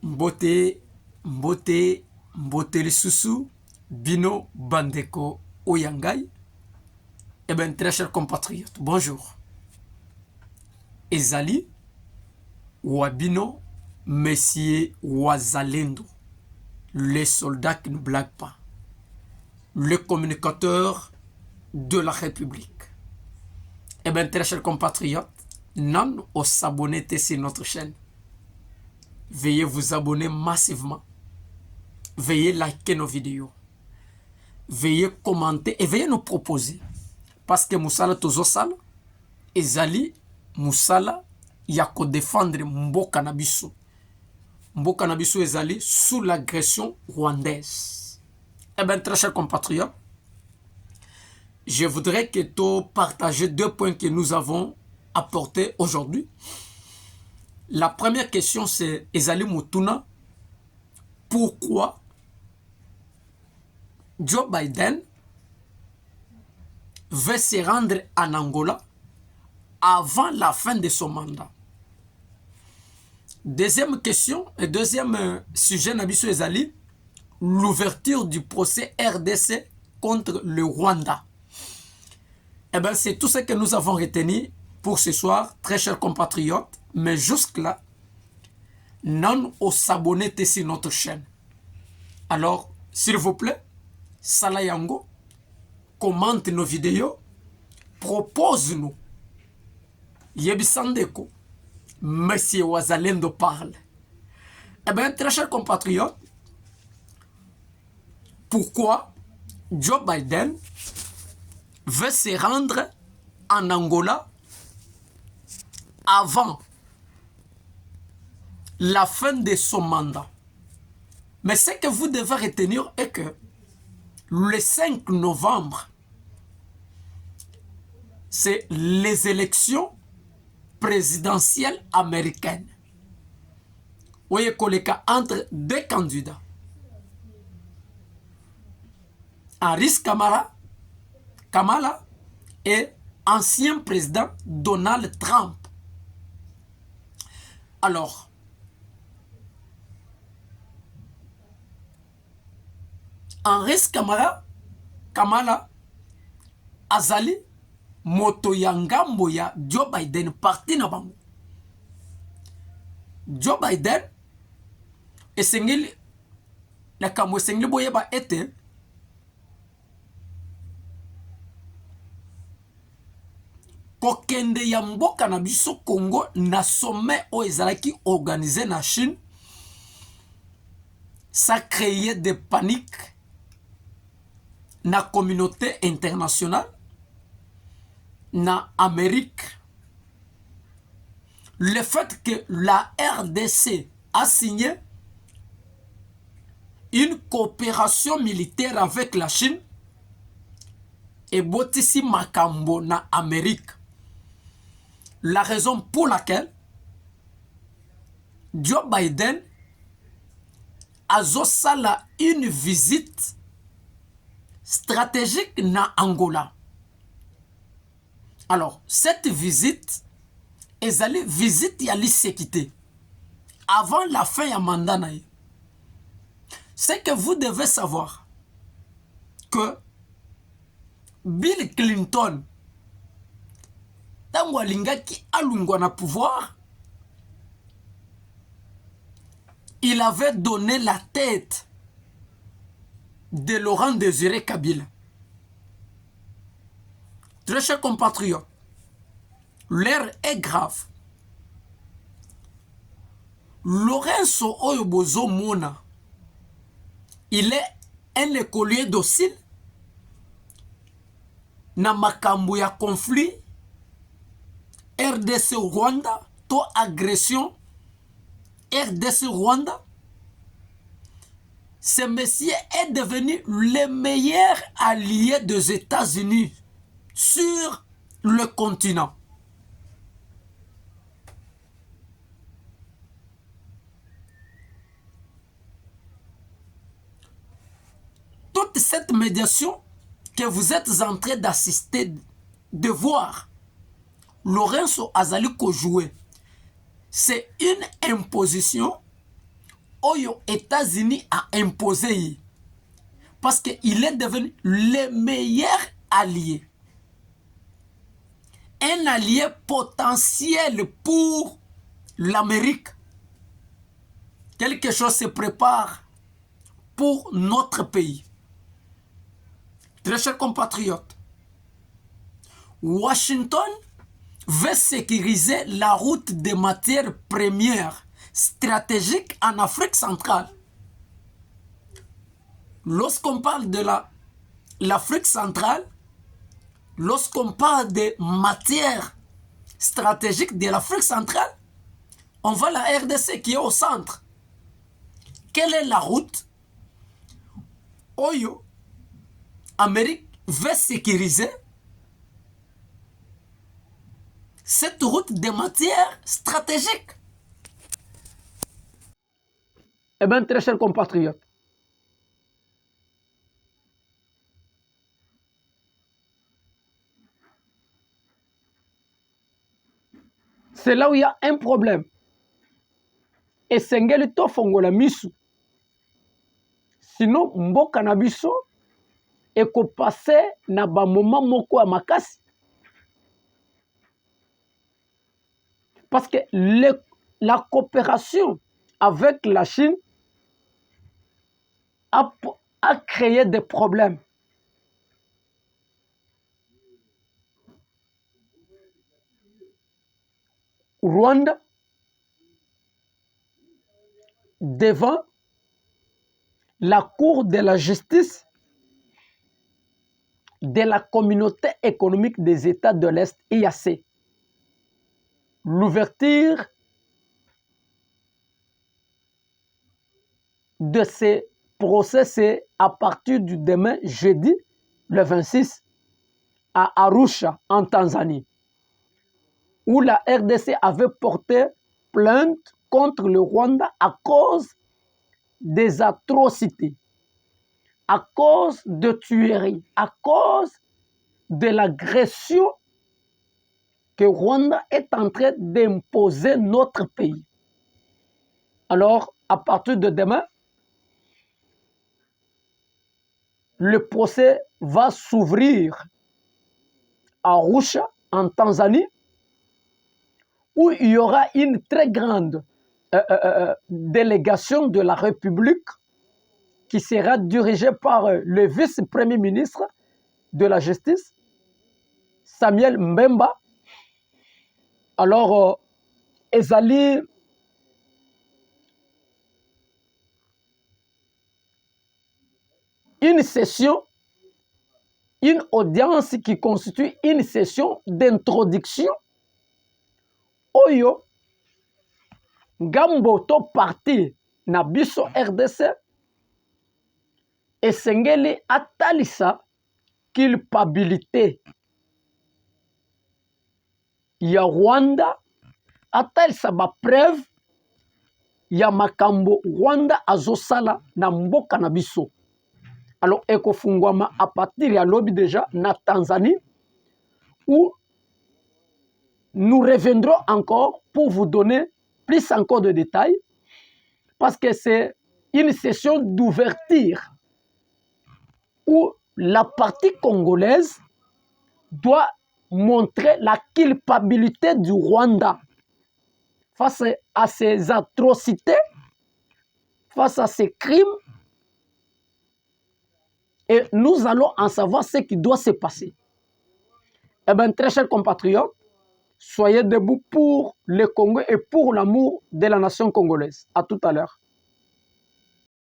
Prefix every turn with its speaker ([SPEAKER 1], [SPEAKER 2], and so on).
[SPEAKER 1] Mbote, mbote lisusu, bino bandeko oyangai. Eh bien, très chers compatriotes, bonjour. Ezali, wabino, Messier Wazalendo, les soldats qui ne blaguent pas, le communicateur de la République. Eh bien, très chers compatriotes, non aux s'abonner sur notre chaîne. Veuillez vous abonner massivement. Veuillez liker nos vidéos. Veuillez commenter et veuillez nous proposer. Parce que Moussala Tozosala, Ezali, Moussala, Yako défendre Mboka Nabiso. Mboka Nabiso Ezali sous l'agression rwandaise. Eh bien, très chers compatriotes, je voudrais que tu partages deux points que nous avons apportés aujourd'hui. La première question, c'est Ezali Mutuna. Pourquoi Joe Biden veut se rendre en Angola avant la fin de son mandat? Deuxième question, et deuxième sujet, Nabiso Ezali, l'ouverture du procès RDC contre le Rwanda. Eh bien, c'est tout ce que nous avons retenu pour ce soir, très chers compatriotes. Mais jusque-là, non aux s'abonner sur notre chaîne. Alors, s'il vous plaît, Salayango, commente nos vidéos, propose-nous. Yebisandeko, Monsieur Wazalendo parle. Eh bien, très chers compatriotes, pourquoi Joe Biden veut se rendre en Angola avant la fin de son mandat? Mais ce que vous devez retenir est que le 5 novembre, c'est les élections présidentielles américaines. Vous voyez qu'il y a entre deux candidats. Harris Kamala et ancien président Donald Trump. Alors, Harris Kamala azali moto ya ngambo ya Joe Biden parti na bango. Joe Biden esengeli na kamwe esengeli boyeba ete kokende ya mboka na biso Congo na sommet o ezalaki organisé na Chine, ça créait des paniques na communauté internationale, na Amérique. Le fait que la RDC a signé une coopération militaire avec la Chine et botisi makambo na Amérique. La raison pour laquelle Joe Biden a une visite stratégique na Angola. Alors, cette visite est allée visiter à l'Isséquité avant la fin du mandat. C'est que vous devez savoir que Bill Clinton, tango alingaki alungwa na pouvoir, il avait donné la tête de Laurent Désiré Kabila. Très chers compatriotes, l'heure est grave. Lorenzo Oyobozo Mona, il est un écolier docile na makambo ya conflit RDC Rwanda, to agression RDC Rwanda. Ce monsieur est devenu le meilleur allié des États-Unis sur le continent. Toute cette médiation que vous êtes en train d'assister, de voir, Lorenzo Azali jouer, c'est une imposition oyo États-Unis a imposé parce qu'il est devenu le meilleur allié. Un allié potentiel pour l'Amérique. Quelque chose se prépare pour notre pays. Très chers compatriotes, Washington veut sécuriser la route des matières premières stratégiques en Afrique centrale. Lorsqu'on parle de l'Afrique centrale, lorsqu'on parle des matières stratégiques de l'Afrique centrale, on voit la RDC qui est au centre. Quelle est la route? Oyo, Amérique veut sécuriser cette route des matières stratégiques. Eh bien, très chers compatriotes, c'est là où il y a un problème. Et sengeli to fongola misu. Sinon, mboka na biso eko passé na ba moment moko ya makasi. Parce que la coopération avec la Chine a créé des problèmes. Rwanda, devant la Cour de la justice de la Communauté économique des États de l'Est, EAC. L'ouverture de ces procès, c'est à partir du demain, jeudi, le 26, à Arusha, en Tanzanie, où la RDC avait porté plainte contre le Rwanda à cause des atrocités, à cause de tueries, à cause de l'agression que le Rwanda est en train d'imposer notre pays. Alors, à partir de demain, le procès va s'ouvrir à Arusha, en Tanzanie, où il y aura une très grande délégation de la République qui sera dirigée par le vice-premier ministre de la Justice, Samuel Mbemba. Alors, ezali une session, une audience qui constitue une session d'introduction. Oyo, Gambo to parti na biso RDC, esengeli atalisa culpabilité ya Rwanda, atalisa ba preuve ya makambo Rwanda azosala na mboka na biso. Alors, ekofungwama à partir ya lobby déjà na Tanzanie, où nous reviendrons encore pour vous donner plus encore de détails, parce que c'est une session d'ouverture où la partie congolaise doit montrer la culpabilité du Rwanda face à ces atrocités, face à ces crimes, et nous allons en savoir ce qui doit se passer. Eh bien, très chers compatriotes, soyez debout pour le Congo et pour l'amour de la nation congolaise. À tout à l'heure.